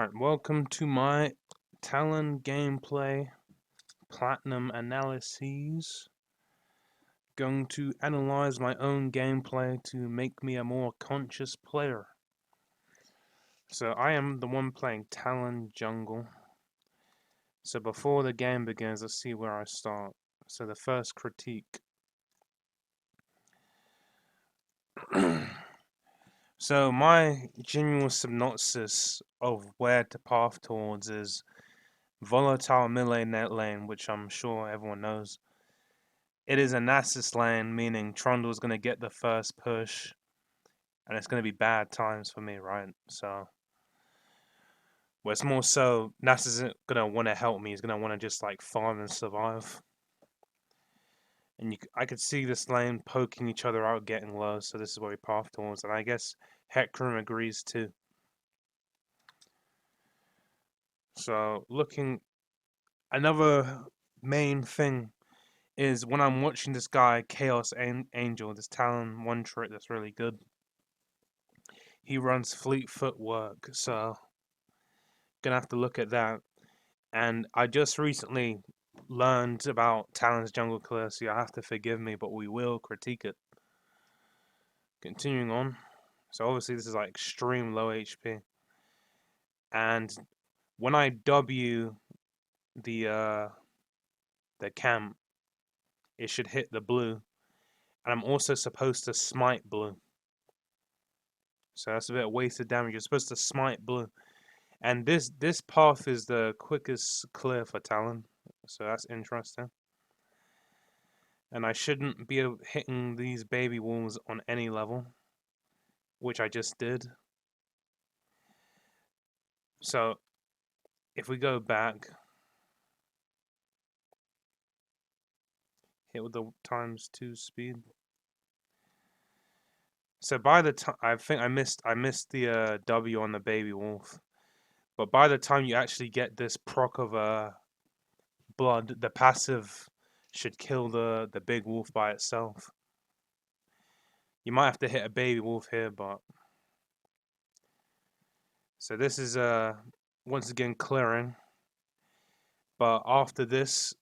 Alright, welcome to my Talon gameplay platinum analyses. Going to analyze my own gameplay to make me a more conscious player. So I am the one playing Talon jungle. So before the game begins, let's see where I start. So the first critique. So my general synopsis of where to path towards is volatile melee net lane, which I'm sure everyone knows. It is a Nasus lane, meaning Trundle's going to get the first push, and it's going to be bad times for me, right? So, well, it's more so Nasus isn't going to want to help me. He's going to want to just like farm and survive. And I could see this lane poking each other out, getting low. So this is where we path towards, and I guess Hecarim agrees too. So looking, another main thing is when I'm watching this guy Chaos Angel, this Talon one trick that's really good. He runs fleet footwork, so gonna have to look at that. And I just recently learned about Talon's jungle clear, so you have to forgive me, but we will critique it. Continuing on, so obviously this is like extreme low HP, and when I W the camp, it should hit the blue, and I'm also supposed to smite blue. So that's a bit of wasted damage. You're supposed to smite blue. And this path is the quickest clear for Talon, so that's interesting. And I shouldn't be hitting these baby wolves on any level, which I just did. So if we go back, hit with the ×2 speed. So by the time I think I missed the W on the baby wolf, but by the time you actually get this proc of blood, the passive should kill the big wolf by itself. You might have to hit a baby wolf here, but so this is once again clearing. But after this,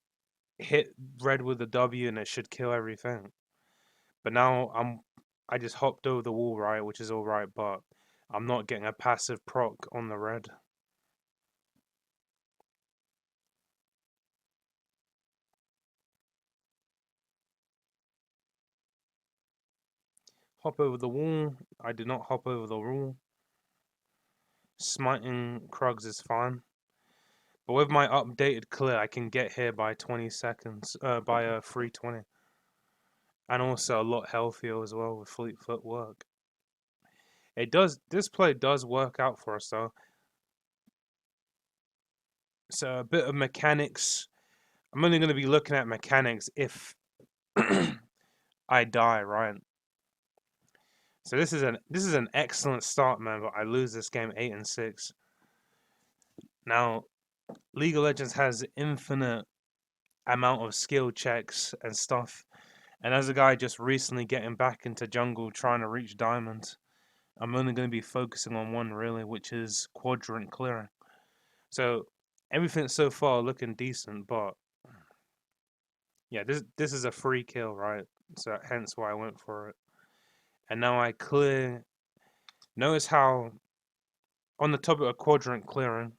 hit red with the W and it should kill everything. But now I just hopped over the wall, right, which is alright, but I'm not getting a passive proc on the red. Hop over the wall. I did not hop over the wall. Smiting Krugs is fine. But with my updated clear, I can get here by 20 seconds, by 320. And also a lot healthier as well with fleet footwork. This play does work out for us though. So a bit of mechanics. I'm only going to be looking at mechanics if I die, right? So this is an excellent start, man, but I lose this game 8-6. Now, League of Legends has infinite amount of skill checks and stuff. And as a guy just recently getting back into jungle trying to reach diamond, I'm only going to be focusing on one really, which is quadrant clearing. So everything so far looking decent, but yeah, this is a free kill, right? So hence why I went for it. And now I clear. Notice how on the topic of quadrant clearing,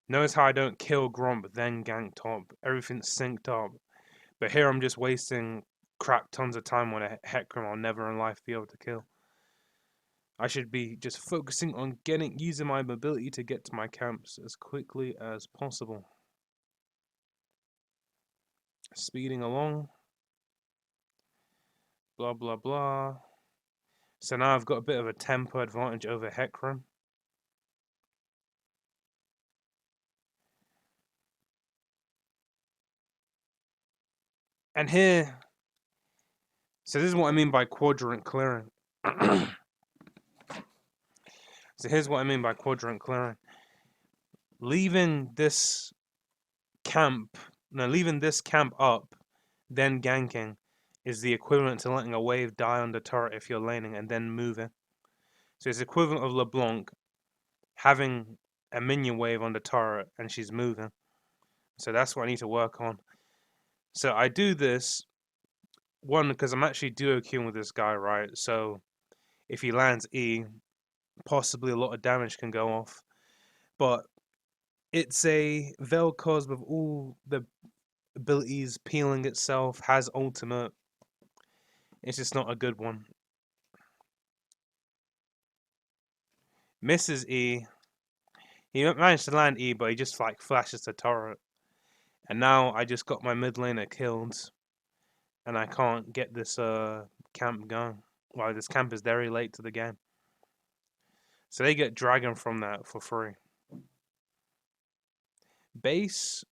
notice how I don't kill Gromp then gank top. Everything's synced up. But here I'm just wasting crap tons of time on a Hecarim I'll never in life be able to kill. I should be just focusing on using my mobility to get to my camps as quickly as possible. Speeding along. Blah blah blah. So now I've got a bit of a tempo advantage over Hecarim. And here, so this is what I mean by quadrant clearing. So here's what I mean by quadrant clearing. Leaving this camp up, then ganking, is the equivalent to letting a wave die on the turret if you're laning and then moving. So it's equivalent of LeBlanc having a minion wave on the turret and she's moving. So that's what I need to work on. So I do this, one, because I'm actually duo queuing with this guy, right? So if he lands E, possibly a lot of damage can go off. But it's a Vel'Koz with all the abilities, peeling itself, has ultimate. It's just not a good one. Misses E. He managed to land E, but he just like flashes the turret. And now I just got my mid laner killed. And I can't get this camp going. Well, this camp is very late to the game. So they get Dragon from that for free. Base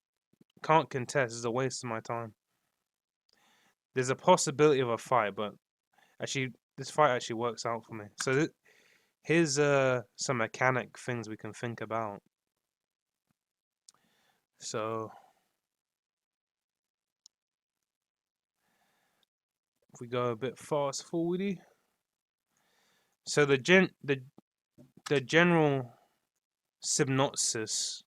can't contest. It's a waste of my time. There's a possibility of a fight, but actually, this fight actually works out for me. So here's some mechanic things we can think about. So if we go a bit fast forwardy. So the general synopsis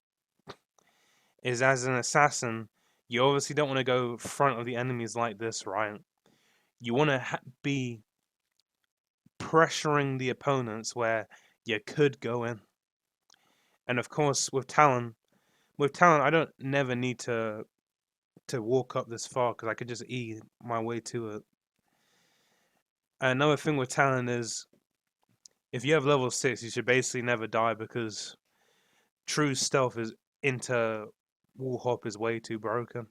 is, as an assassin, you obviously don't want to go front of the enemies like this, right? You want to be pressuring the opponents where you could go in. And of course, with Talon, I don't never need to walk up this far because I could just E my way to it. Another thing with Talon is, if you have level 6, you should basically never die because true stealth is into wall hop is way too broken.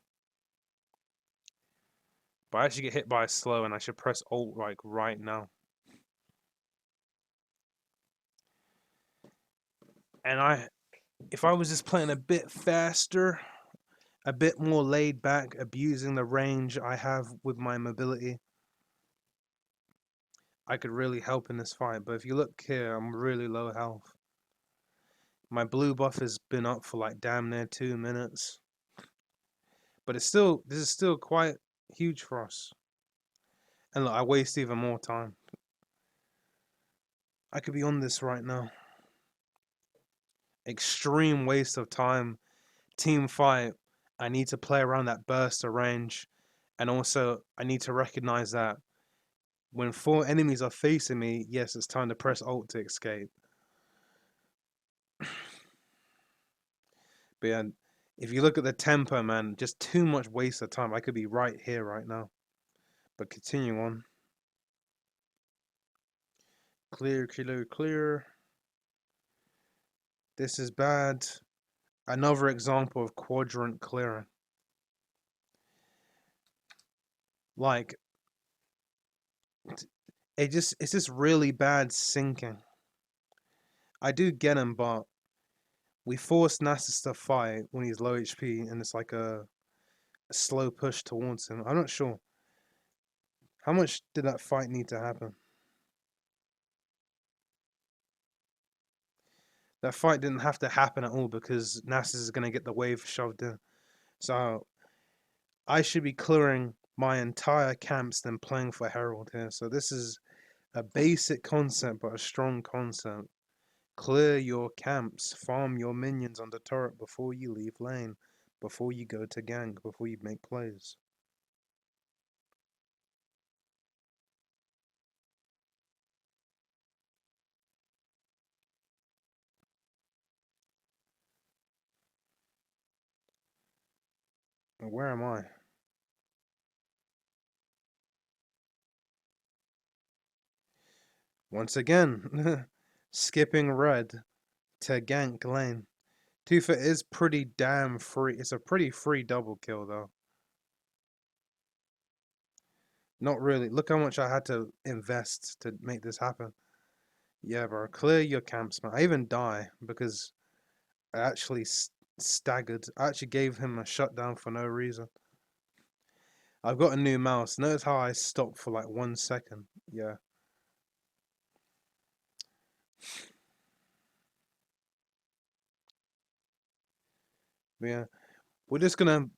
But I actually get hit by a slow and I should press alt like right now. And if I was just playing a bit faster, a bit more laid back, abusing the range I have with my mobility, I could really help in this fight. But if you look here, I'm really low health. My blue buff has been up for like damn near 2 minutes. But this is still quite huge for us. And look, I waste even more time. I could be on this right now. Extreme waste of time. Team fight. I need to play around that burst of range. And also, I need to recognize that when 4 enemies are facing me, yes, it's time to press alt to escape. But yeah, if you look at the tempo, man, just too much waste of time. I could be right here right now. But continue on. Clear, clear, clear. This is bad. Another example of quadrant clearing. Like, it's just really bad syncing. I do get him, but we force Nasus to fight when he's low HP, and it's like a slow push towards him. I'm not sure. How much did that fight need to happen? That fight didn't have to happen at all because Nasus is going to get the wave shoved in. So I should be clearing my entire camps than playing for Herald here. So this is a basic concept, but a strong concept. Clear your camps, farm your minions on the turret before you leave lane, before you go to gank, before you make plays. Where am I? Once again, skipping red to gank lane. Tufa is pretty damn free. It's a pretty free double kill though. Not really. Look how much I had to invest to make this happen. Yeah, bro. Clear your camps, man. I even die because I actually staggered. I actually gave him a shutdown for no reason. I've got a new mouse. Notice how I stopped for like 1 second. Yeah. But yeah. We're just gonna,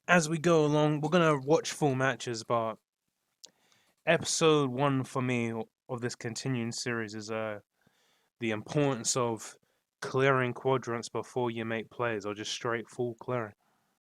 as we go along, we're gonna watch full matches, but episode 1 for me of this continuing series is the importance of clearing quadrants before you make plays, or just straight full clearing.